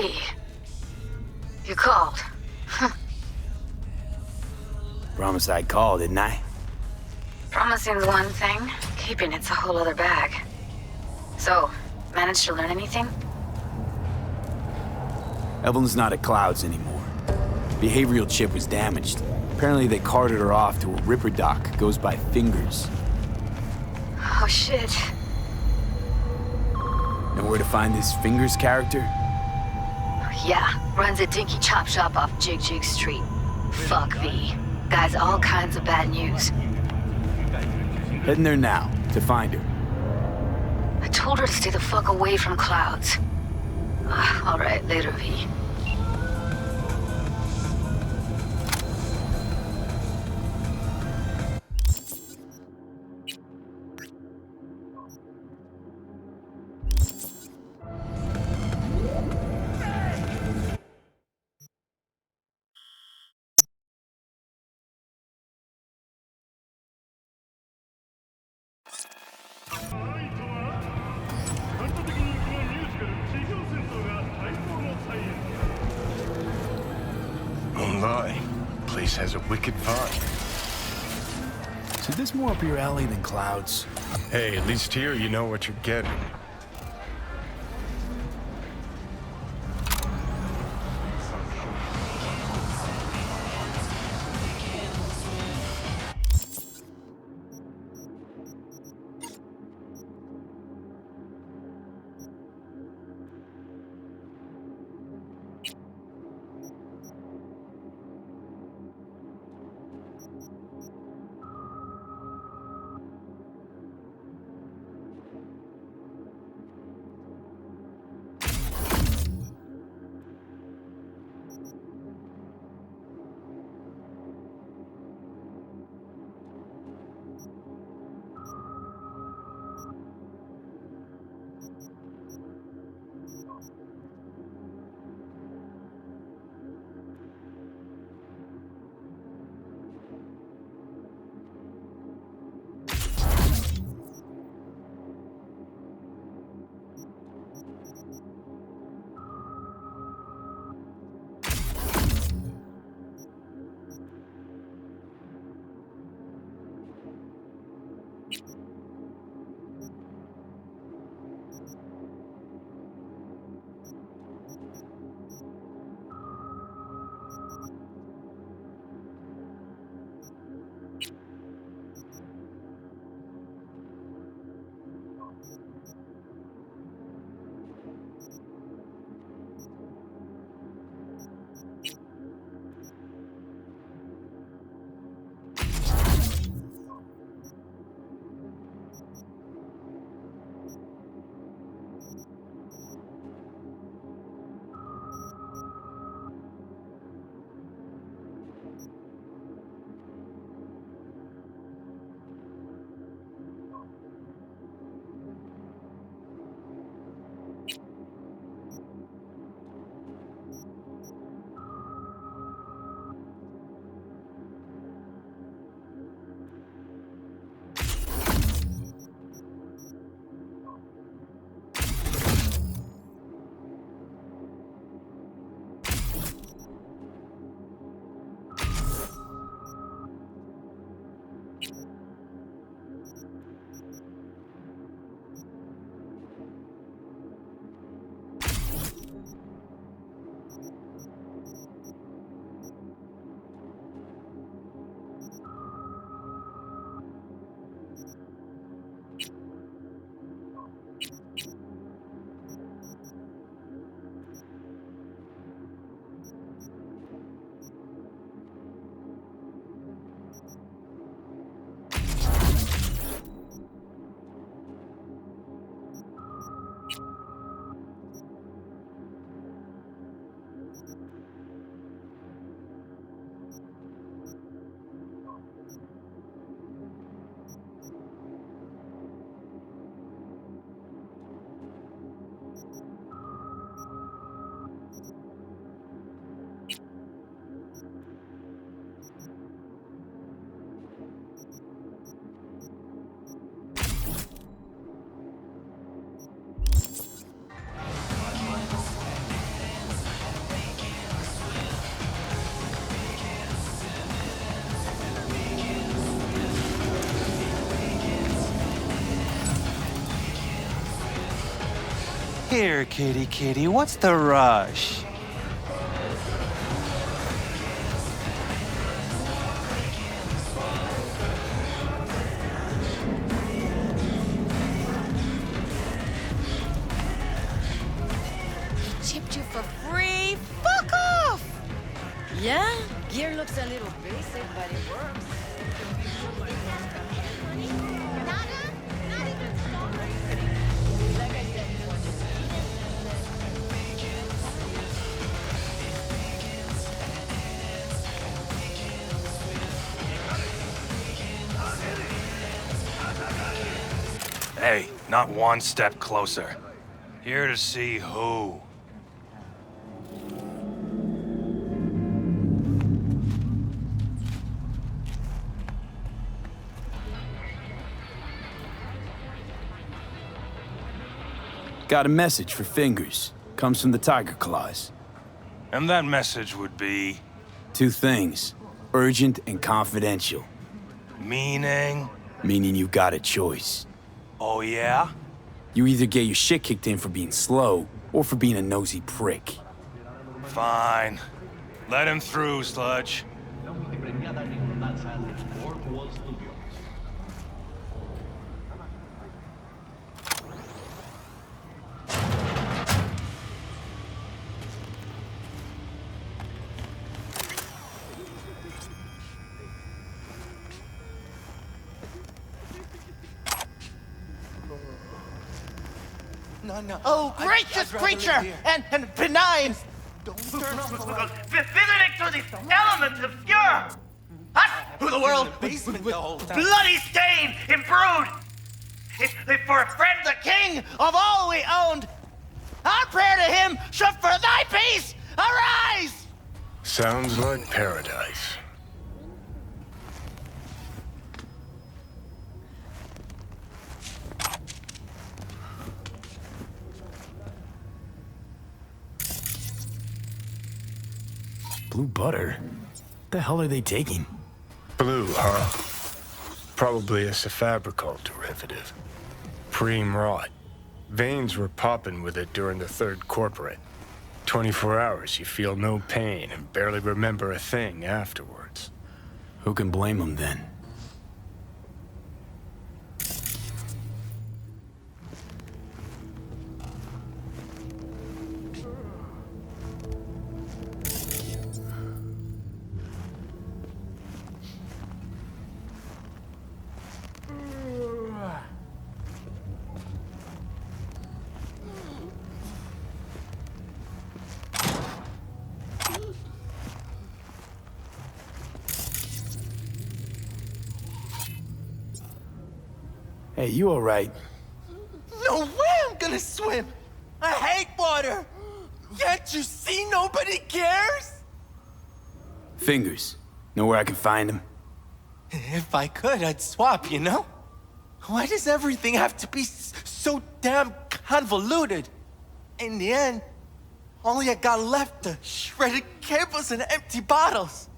V. You called. Promise I'd call, didn't I? Promising's one thing, keeping it's a whole other bag. So, managed to learn anything? Evelyn's not at Clouds anymore. Behavioral chip was damaged. Apparently they carted her off to a Ripper dock. Goes by Fingers. Oh shit. Know where to find this Fingers character? Yeah, runs a dinky chop shop off Jig Jig Street. Fuck V. Guy's all kinds of bad news. Heading there now, to find her. I told her to stay the fuck away from Clouds. Alright, later, V. Won't lie, place has a wicked vibe. So this more up your alley than Clouds? Hey, at least here you know what you're getting. Here, kitty kitty, what's the rush? Chipped you for free? Fuck off! Yeah, gear looks a little basic, but it works. Hey, not one step closer. Here to see who. Got a message for Fingers. Comes from the Tiger Claws. And that message would be... Two things. Urgent and confidential. meaning? Meaning you got a choice. Oh yeah? You either get your shit kicked in for being slow, or for being a nosy prick. Fine. Let him through, Sludge. No. Oh, gracious creature! And benign! Visiting to the elements obscure! Us, Who the world basement the whole time. bloody stain, imbrued! If for a friend The king of all we owned! Our prayer to him should for thy peace arise! Sounds like paradise. Blue butter? What the hell are they taking? Blue, huh? Probably a Cyberpunk derivative. Preem rot. Veins were popping with it during the third corporate. 24 hours, you feel no pain and barely remember a thing afterwards. Who can blame them then? Hey, you all right? No way I'm gonna swim! I hate water! Can't you see nobody cares? Fingers. Know where I can find him? If I could, I'd swap, you know? Why does everything have to be so damn convoluted? In the end, all I got left are shredded cables and empty bottles.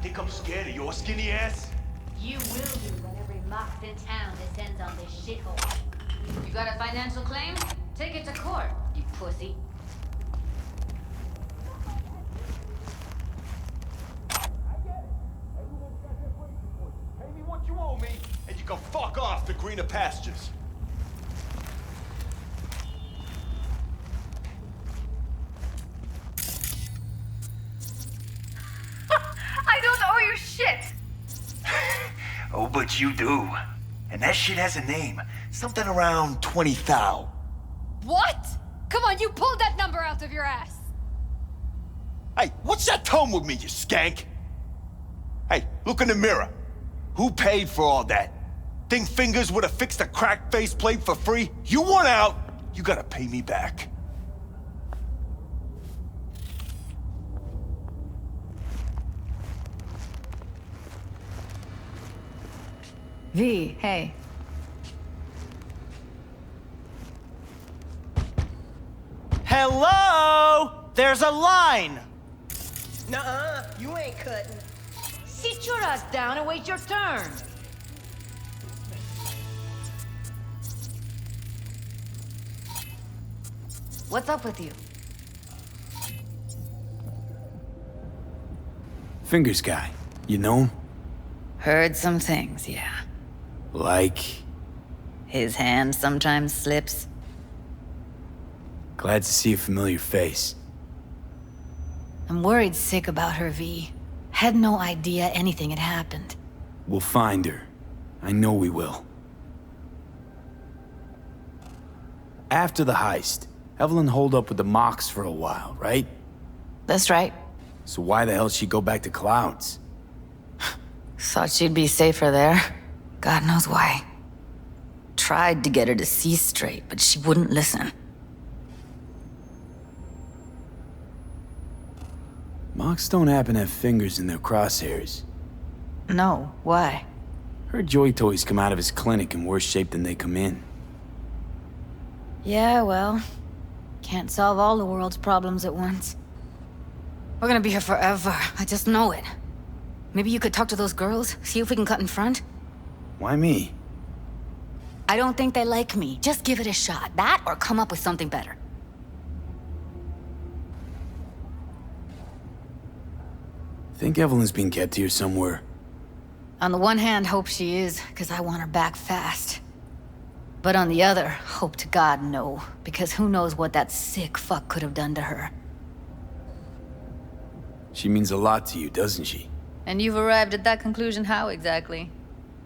Think I'm scared of your skinny ass? You will do when every mox in town descends on this shithole. You got a financial claim? Take it to court, you pussy. Pay me what you owe me, and you can fuck off to greener pastures. Oh, but you do. And that shit has a name. Something around 20 thou. What? Come on, you pulled that number out of your ass. Hey, what's that tone with me, you skank? Hey, look in the mirror. Who paid for all that? Think Fingers would have fixed a cracked faceplate for free? You want out, you gotta pay me back. V, hey. Hello? There's a line! Nuh-uh, you ain't cutting. Sit your ass down and wait your turn. What's up with you? Fingers guy. You know him? Heard some things, yeah. Like... His hand sometimes slips. Glad to see a familiar face. I'm worried sick about her, V. Had no idea anything had happened. We'll find her. I know we will. After the heist, Evelyn holed up with the Mox for a while, right? That's right. So why the hell did she go back to Clouds? Thought she'd be safer there. God knows why. Tried to get her to see straight, but she wouldn't listen. Mox don't happen to have fingers in their crosshairs. No, why? Her joy toys come out of his clinic in worse shape than they come in. Yeah, well, can't solve all the world's problems at once. We're gonna be here forever, I just know it. Maybe you could talk to those girls, see if we can cut in front? Why me? I don't think they like me. Just give it a shot. That or come up with something better. Think Evelyn's being kept here somewhere. On the one hand, hope she is, because I want her back fast. But on the other, hope to God no, because who knows what that sick fuck could have done to her. She means a lot to you, doesn't she? And you've arrived at that conclusion how exactly?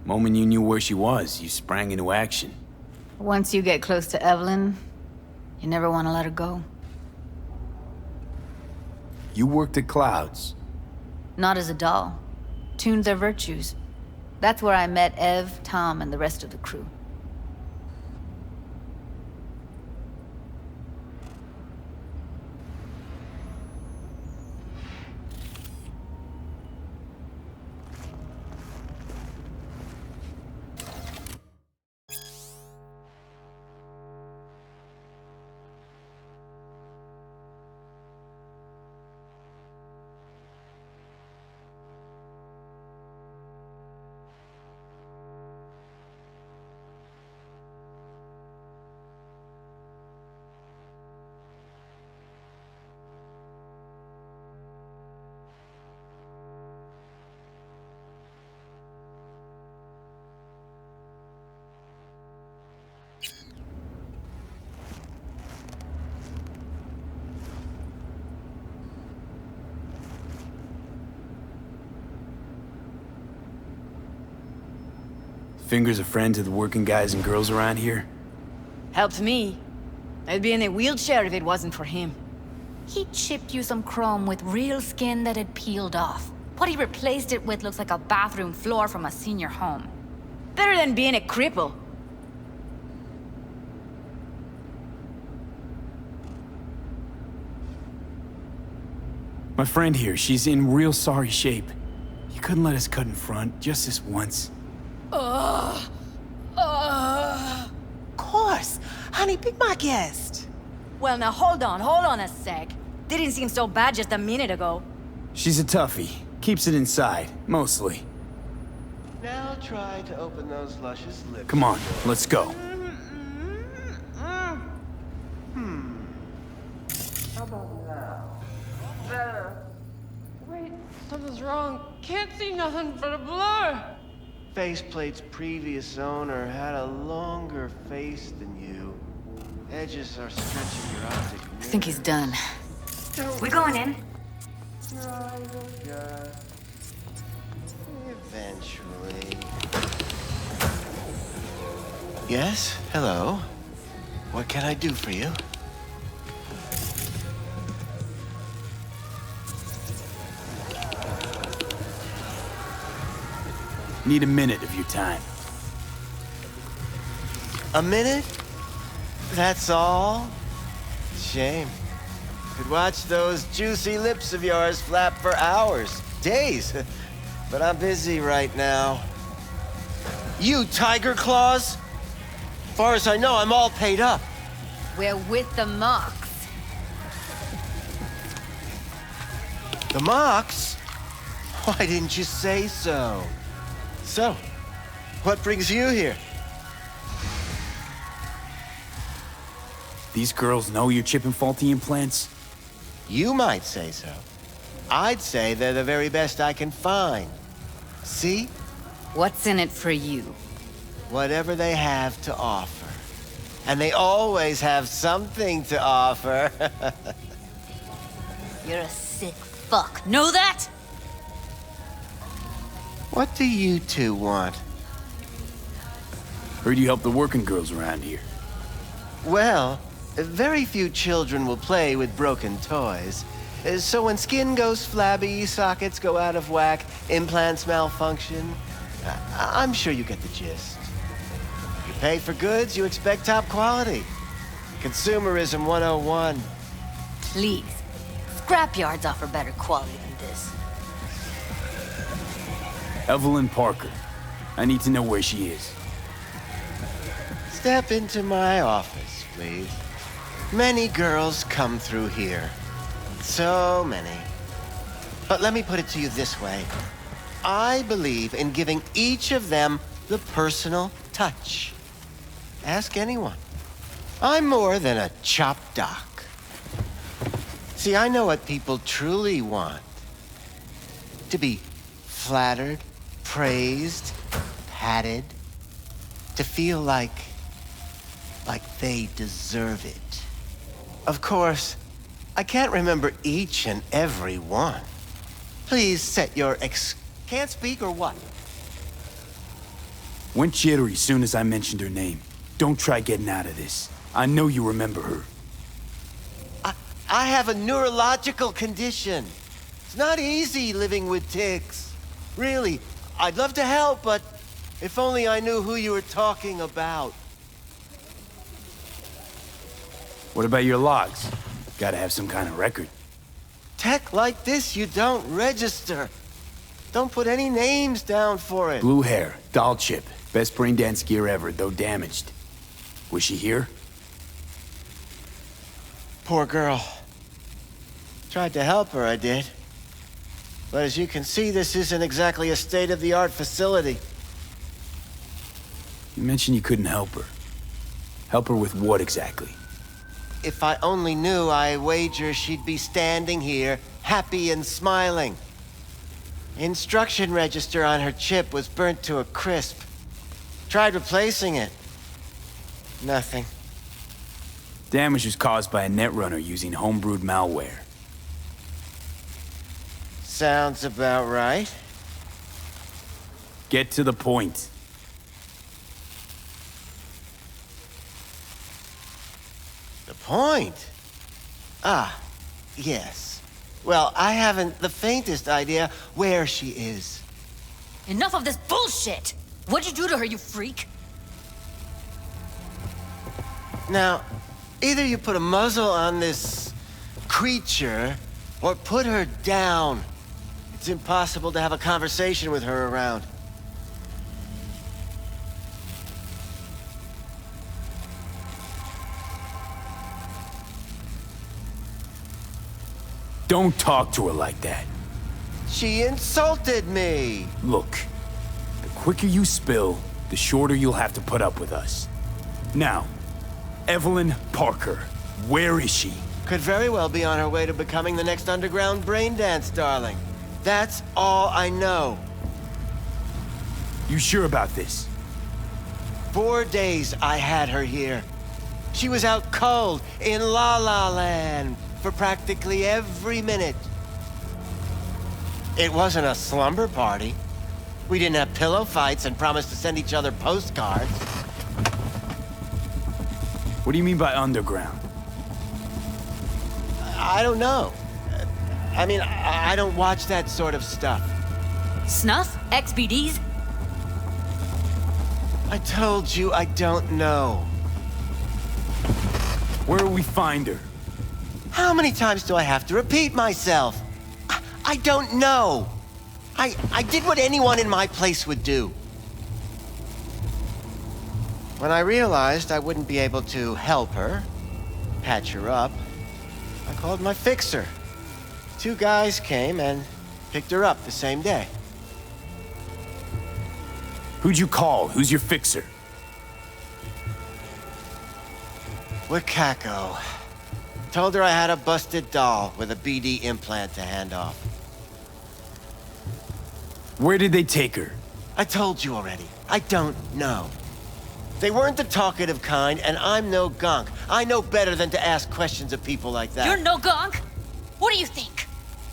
Moment you knew where she was, you sprang into action. Once you get close to Evelyn, you never want to let her go. You worked at Clouds. Not as a doll. Tuned their virtues. That's where I met Ev, Tom, and the rest of the crew. Fingers a friend to the working guys and girls around here? Helped me. I'd be in a wheelchair if it wasn't for him. He chipped you some chrome with real skin that had peeled off. What he replaced it with looks like a bathroom floor from a senior home. Better than being a cripple. My friend here, she's in real sorry shape. You couldn't let us cut in front, just this once. Course. Honey, be my guest. Well, now hold on a sec. Didn't seem so bad just a minute ago. She's a toughie. Keeps it inside, mostly. Now try to open those luscious lips. Come on, let's go. How about now? Better. Wait, something's wrong. Can't see nothing but a blur. Faceplate's previous owner had a longer face than you. Edges are stretching your optic nerve. I think he's done. We going in? Your eyes will adjust. Eventually. Yes, hello. What can I do for you? Need a minute of your time. A minute? That's all? Shame. Could watch those juicy lips of yours flap for hours, days. But I'm busy right now. You tiger claws? Far as I know, I'm all paid up. We're with the Mox. The Mox? Why didn't you say so? So, what brings you here? These girls know you're chipping faulty implants? You might say so. I'd say they're the very best I can find. See? What's in it for you? Whatever they have to offer. And they always have something to offer. You're a sick fuck. Know that? What do you two want? Heard you help the working girls around here. Well, very few children will play with broken toys. So when skin goes flabby, sockets go out of whack, implants malfunction, I'm sure you get the gist. You pay for goods, you expect top quality. Consumerism 101. Please. Scrapyards offer better quality than this. Evelyn Parker. I need to know where she is. Step into my office, please. Many girls come through here. So many. But let me put it to you this way. I believe in giving each of them the personal touch. Ask anyone. I'm more than a chop doc. See, I know what people truly want. To be flattered, praised, patted. To feel like they deserve it. Of course, I can't remember each and every one. Please set your Can't speak or what? Went jittery soon as I mentioned her name. Don't try getting out of this. I know you remember her. I have a neurological condition. It's not easy living with tics. Really, I'd love to help, but if only I knew who you were talking about. What about your logs? Gotta have some kind of record. Tech like this, you don't register. Don't put any names down for it. Blue hair, doll chip. Best brain dance gear ever, though damaged. Was she here? Poor girl. Tried to help her, I did. But as you can see, this isn't exactly a state-of-the-art facility. You mentioned you couldn't help her. Help her with what exactly? If I only knew, I wager she'd be standing here, happy and smiling. Instruction register on her chip was burnt to a crisp. Tried replacing it. Nothing. Damage was caused by a netrunner using homebrewed malware. Sounds about right. Get to the point. The point? Ah, yes. Well, I haven't the faintest idea where she is. Enough of this bullshit! What'd you do to her, you freak? Now, either you put a muzzle on this creature, or put her down. It's impossible to have a conversation with her around. Don't talk to her like that. She insulted me! Look, the quicker you spill, the shorter you'll have to put up with us. Now, Evelyn Parker, where is she? Could very well be on her way to becoming the next underground brain dance darling. That's all I know. You sure about this? 4 days I had her here. She was out cold in La La Land for practically every minute. It wasn't a slumber party. We didn't have pillow fights and promised to send each other postcards. What do you mean by underground? I don't know. I mean, I don't watch that sort of stuff. Snuff? XBDs? I told you I don't know. Where will we find her? How many times do I have to repeat myself? I don't know. I did what anyone in my place would do. When I realized I wouldn't be able to help her, patch her up, I called my fixer. 2 guys came and picked her up the same day. Who'd you call? Who's your fixer? Wakako. Told her I had a busted doll with a BD implant to hand off. Where did they take her? I told you already. I don't know. They weren't the talkative kind, and I'm no gonk. I know better than to ask questions of people like that. You're no gonk? What do you think?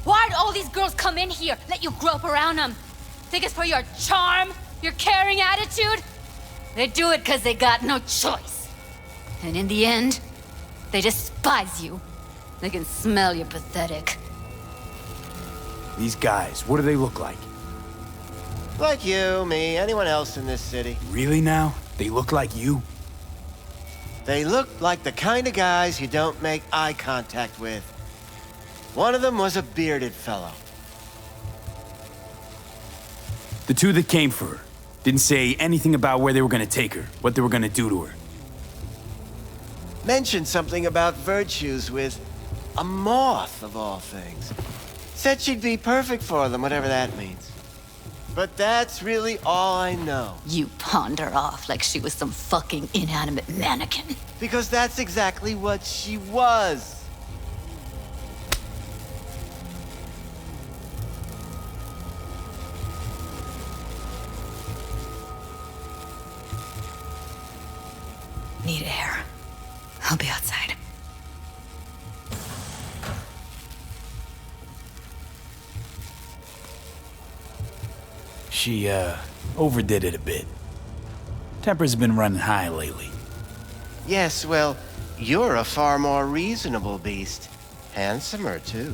Why'd all these girls come in here, let you grope around them? Think it's for your charm? Your caring attitude? They do it because they got no choice. And in the end, they despise you. They can smell you're pathetic. These guys, what do they look like? Like you, me, anyone else in this city. Really now? They look like you? They look like the kind of guys you don't make eye contact with. One of them was a bearded fellow. The 2 that came for her didn't say anything about where they were gonna take her, what they were gonna do to her. Mentioned something about virtues with a moth, of all things. Said she'd be perfect for them, whatever that means. But that's really all I know. You pawned her off like she was some fucking inanimate mannequin. Because that's exactly what she was. Need air. I'll be outside. She, overdid it a bit. Temper's been running high lately. Yes, well, you're a far more reasonable beast. Handsomer, too.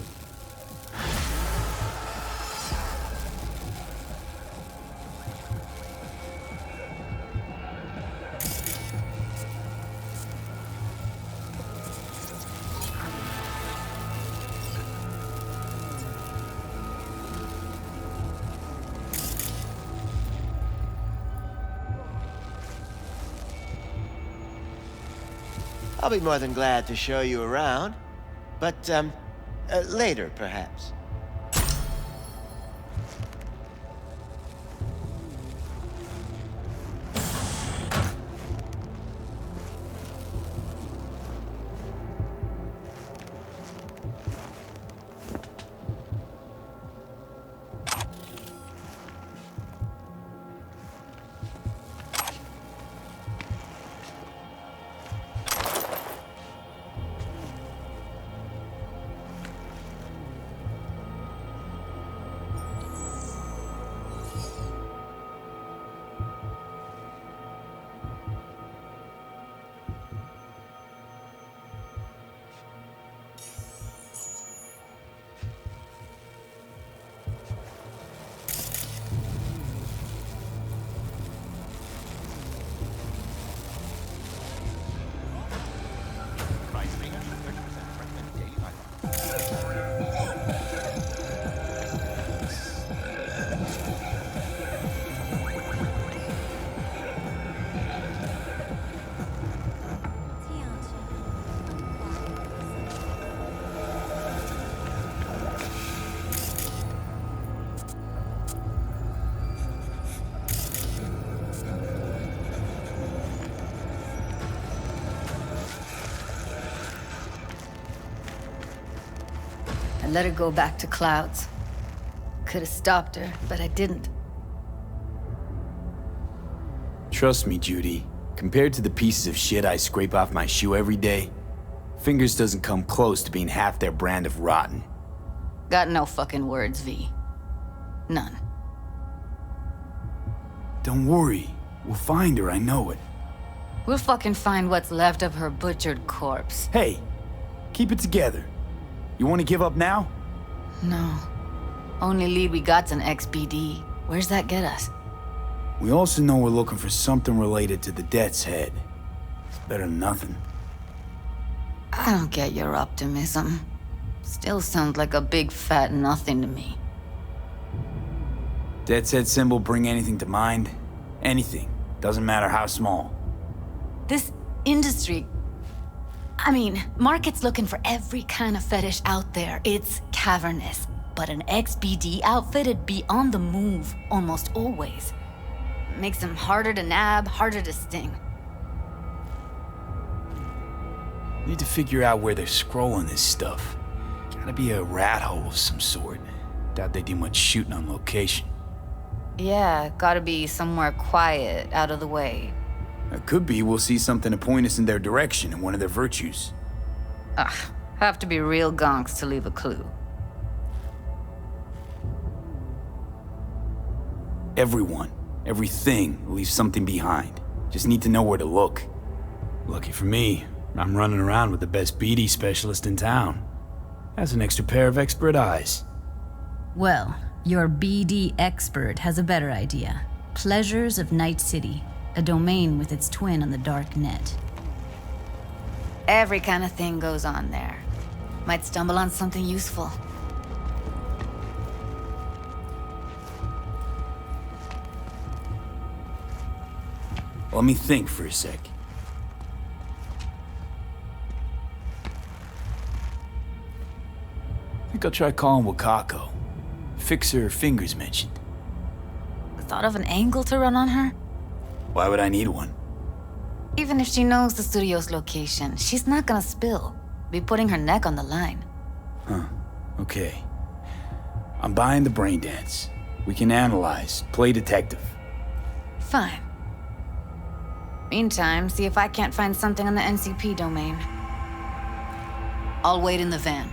I'll be more than glad to show you around. But, later, perhaps. I let her go back to Clouds. Could have stopped her, but I didn't. Trust me, Judy. Compared to the pieces of shit I scrape off my shoe every day, Fingers doesn't come close to being half their brand of rotten. Got no fucking words, V. None. Don't worry. We'll find her, I know it. We'll fucking find what's left of her butchered corpse. Hey, keep it together. You want to give up now? No. Only lead we got's an XBD. Where's that get us? We also know we're looking for something related to the Death's Head. It's better than nothing. I don't get your optimism. Still sounds like a big fat nothing to me. Death's Head symbol bring anything to mind? Anything. Doesn't matter how small. This industry... I mean, market's looking for every kind of fetish out there. It's cavernous. But an XBD outfit'd be on the move, almost always. Makes them harder to nab, harder to sting. Need to figure out where they're scrolling this stuff. Gotta be a rat hole of some sort. Doubt they do much shooting on location. Yeah, gotta be somewhere quiet, out of the way. It could be we'll see something to point us in their direction in one of their virtues. Ugh, have to be real gonks to leave a clue. Everyone, everything leaves something behind. Just need to know where to look. Lucky for me, I'm running around with the best BD specialist in town. Has an extra pair of expert eyes. Well, your BD expert has a better idea. Pleasures of Night City, a domain with its twin on the dark net. Every kind of thing goes on there. Might stumble on something useful. Let me think for a sec. Think I'll try calling Wakako. Fix her fingers mentioned. Thought of an angle to run on her? Why would I need one? Even if she knows the studio's location, she's not gonna spill. Be putting her neck on the line. Huh. Okay. I'm buying the brain dance. We can analyze, play detective. Fine. Meantime, see if I can't find something on the NCP domain. I'll wait in the van.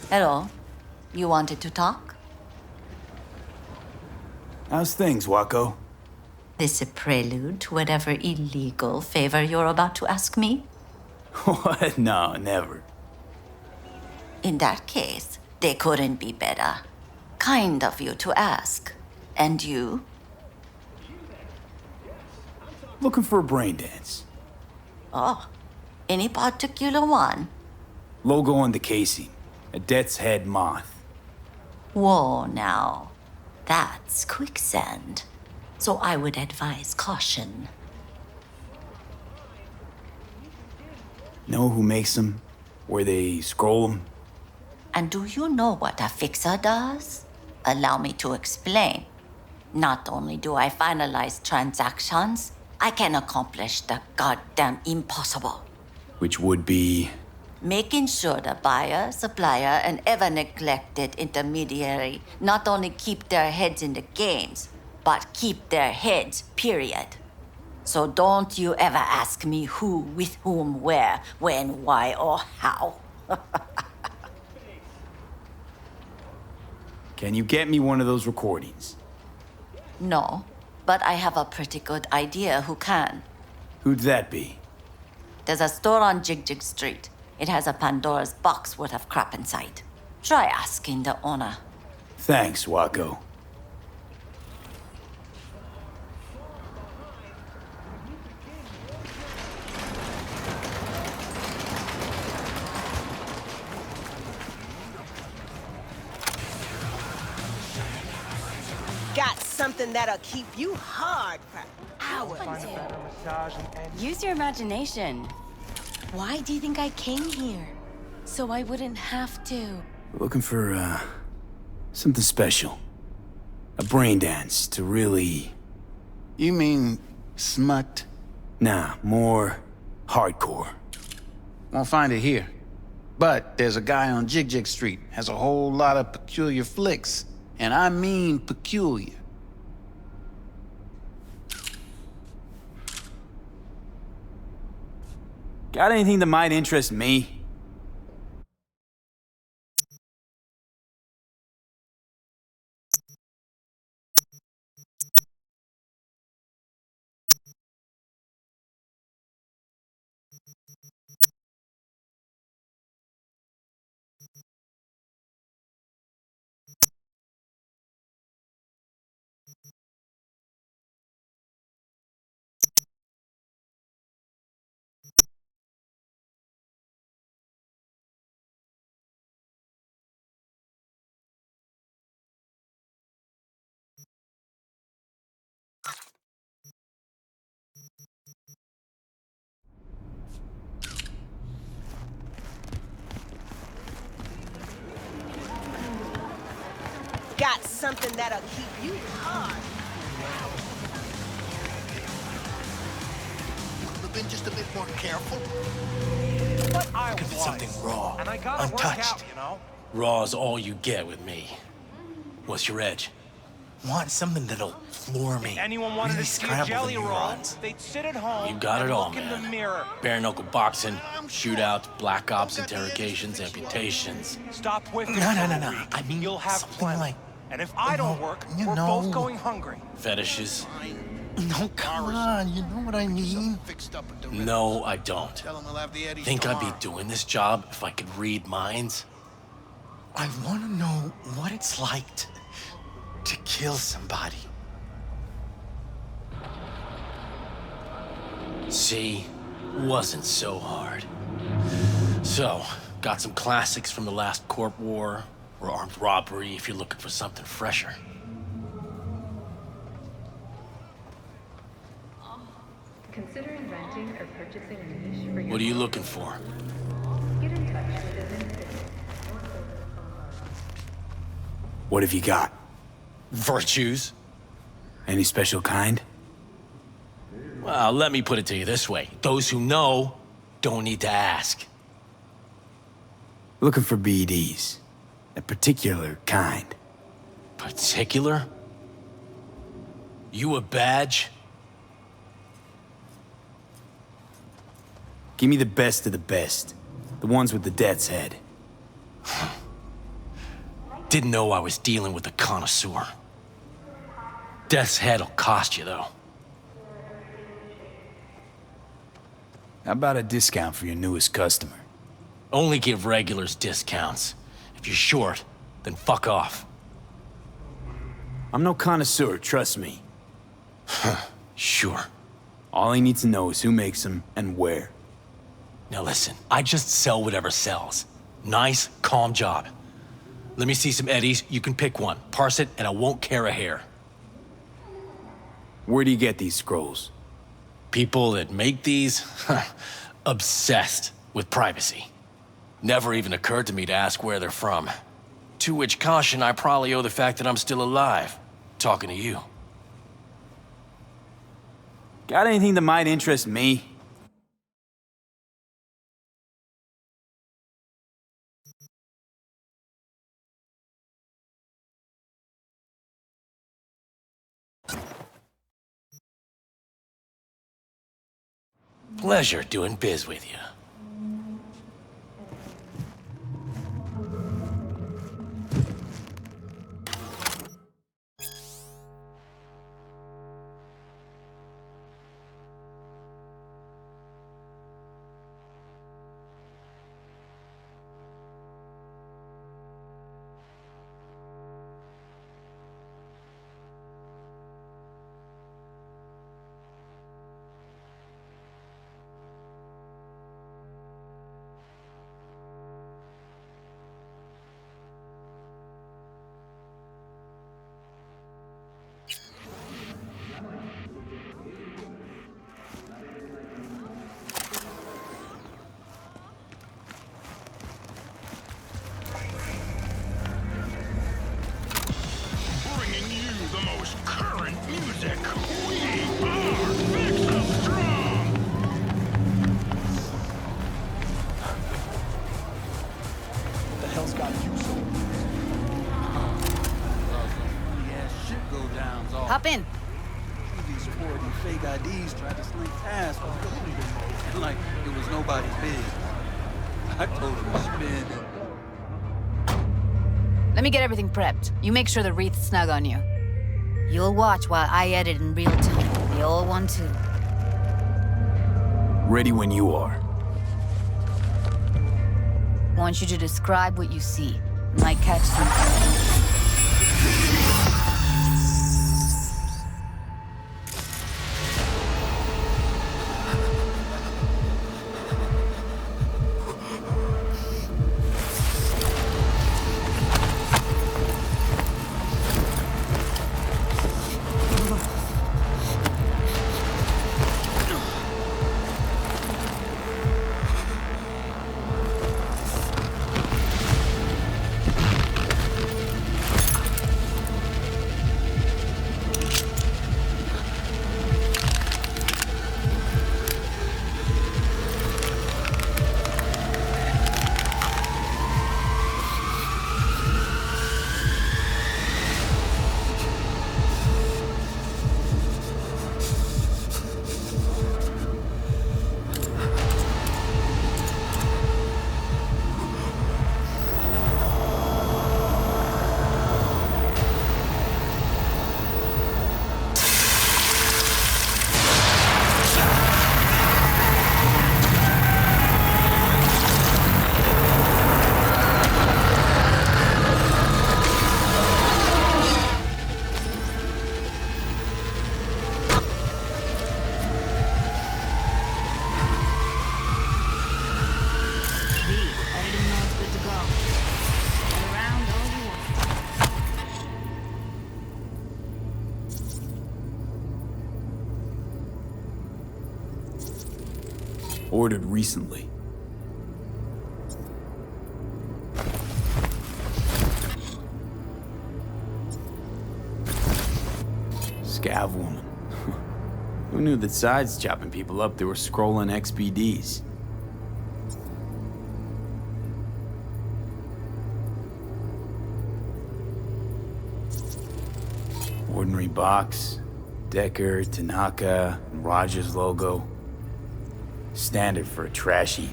Hello. You wanted to talk? How's things, Wako? This a prelude to whatever illegal favor you're about to ask me? What? No, never. In that case, they couldn't be better. Kind of you to ask. And you? Looking for a brain dance. Oh, any particular one? Logo on the casing. A Death's Head moth. Whoa, now. That's quicksand. So I would advise caution. Know who makes them? Where they scroll them? And do you know what a fixer does? Allow me to explain. Not only do I finalize transactions, I can accomplish the goddamn impossible. Which would be... Making sure the buyer, supplier, and ever neglected intermediary not only keep their heads in the games, but keep their heads, period. So don't you ever ask me who, with whom, where, when, why, or how. Can you get me one of those recordings? No, but I have a pretty good idea who can. Who'd that be? There's a store on Jig Street. It has a Pandora's box worth of crap inside. Try asking the owner. Thanks, Wako. Got something that'll keep you hard for hours. Use your imagination. Why do you think I came here? So I wouldn't have to. Looking for, something special. A brain dance to really... You mean smut? Nah, more hardcore. Won't find it here. But there's a guy on Jig Jig Street, has a whole lot of peculiar flicks. And I mean peculiar. Got anything that might interest me? Got something that'll keep you hard. Have been just a bit more careful. But I Looking for something raw, and I gotta untouched. work out, you know? Raw is all you get with me. What's your edge? Want something that'll floor me. If anyone wanted really to see a scramble jelly the roll, neurons. they'd sit at home You got and it all, look in man. the mirror. Bare knuckle boxing, shootouts, black ops, interrogations, amputations. Stop whiffing. No. for a week. I mean, you'll have something plenty. like, and if I don't work, we're both going hungry. Fetishes. No, come on, you know what I mean? No, I don't. Think I'd be doing this job if I could read minds? I want to know what it's like to kill somebody. See, wasn't so hard. So, got some classics from the last Corp War, or armed robbery if you're looking for something fresher. Considering renting or purchasing a niche for your... What are you looking for? Get in touch with NCPD. What have you got? Virtues? Any special kind? Well, let me put it to you this way. Those who know don't need to ask. Looking for BDs. A particular kind. Particular? You a badge? Give me the best of the best. The ones with the death's head. Didn't know I was dealing with a connoisseur. Death's head'll cost you, though. How about a discount for your newest customer? Only give regulars discounts. If you're short, then fuck off. I'm no connoisseur, trust me. Sure. All I need to know is who makes them and where. Now listen, I just sell whatever sells. Nice, calm job. Let me see some eddies, you can pick one. Parse it, and I won't care a hair. Where do you get these scrolls? People that make these, obsessed with privacy. Never even occurred to me to ask where they're from. To which caution I probably owe the fact that I'm still alive, talking to you. Got anything that might interest me? Pleasure doing biz with you. music. We are Pixel Strong. The hell's got you so? Shit go down. Hop in. These sporting fake IDs tried to sling tasks on the and like it was nobody's biz. I told him to spin. Let me get everything prepped. You make sure the wreath's snug on you. You'll watch while I edit in real time. You'll want to. Ready when you are. Want you to describe what you see. Might catch something. Ordered recently. Scav woman. Who knew that sides chopping people up, they were scrolling XBDs? Ordinary box. Decker, Tanaka, and Rogers logo. Standard for a trash heap.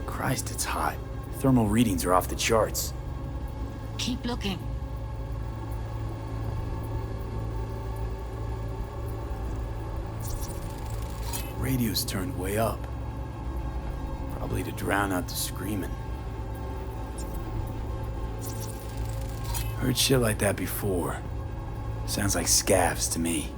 Christ, it's hot. Thermal readings are off the charts. Keep looking. Radio's turned way up. Probably to drown out the screaming. Heard shit like that before. Sounds like scavs to me.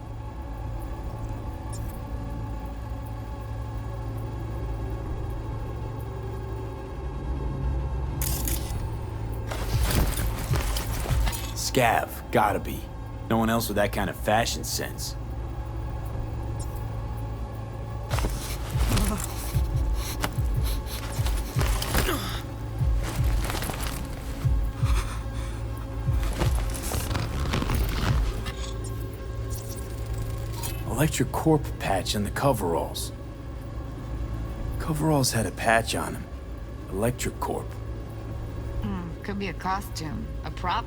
Scav, gotta be. No one else with that kind of fashion sense. Electric Corp patch on the coveralls. Coveralls had a patch on them. Electric Corp. Could be a costume. A prop?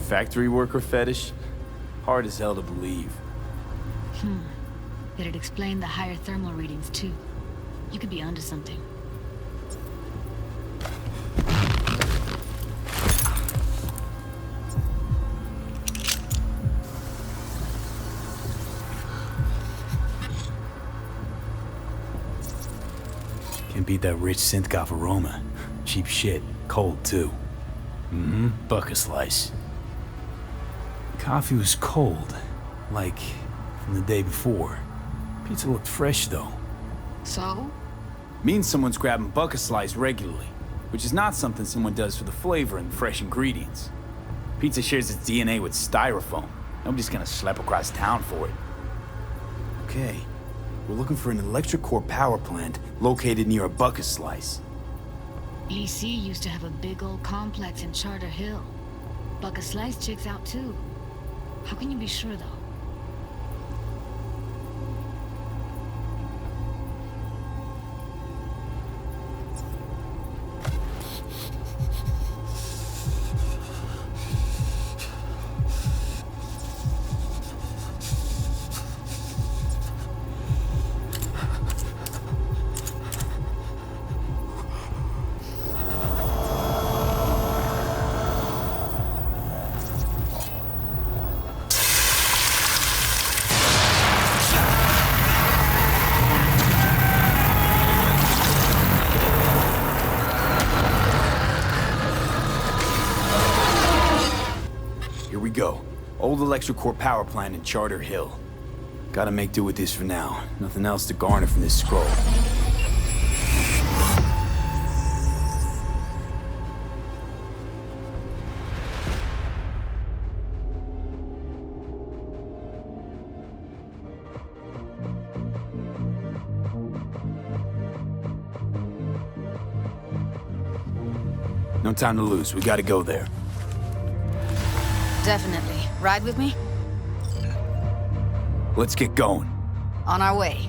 Factory worker fetish? Hard as hell to believe. It'd explain the higher thermal readings, too. You could be onto something. Can't beat that rich synth-goth aroma. Cheap shit. Cold, too. Bucket slice. Coffee was cold. Like, from the day before. Pizza looked fresh, though. So? Means someone's grabbing bucket slice regularly. Which is not something someone does for the flavor and fresh ingredients. Pizza shares its DNA with styrofoam. Nobody's gonna schlep across town for it. Okay. We're looking for an electric core power plant located near a bucket slice. EC used to have a big old complex in Charter Hill. Buck a Slice checks out too. How can you be sure, though? Here we go. Old electrical power plant in Charter Hill. Gotta make do with this for now. Nothing else to garner from this scroll. No time to lose. We gotta go there. Definitely. Ride with me? Let's get going. On our way.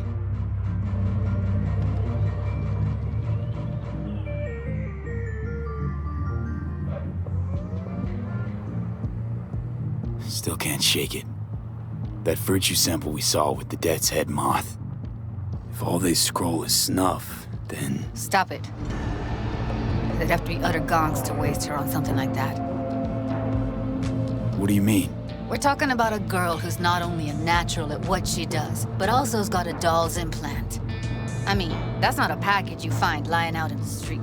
Still can't shake it. That virtue sample we saw with the Death's Head moth. If all they scroll is snuff, then... Stop it. They'd have to be utter gonks to waste her on something like that. What do you mean? We're talking about a girl who's not only a natural at what she does, but also's got a doll's implant. I mean, that's not a package you find lying out in the street.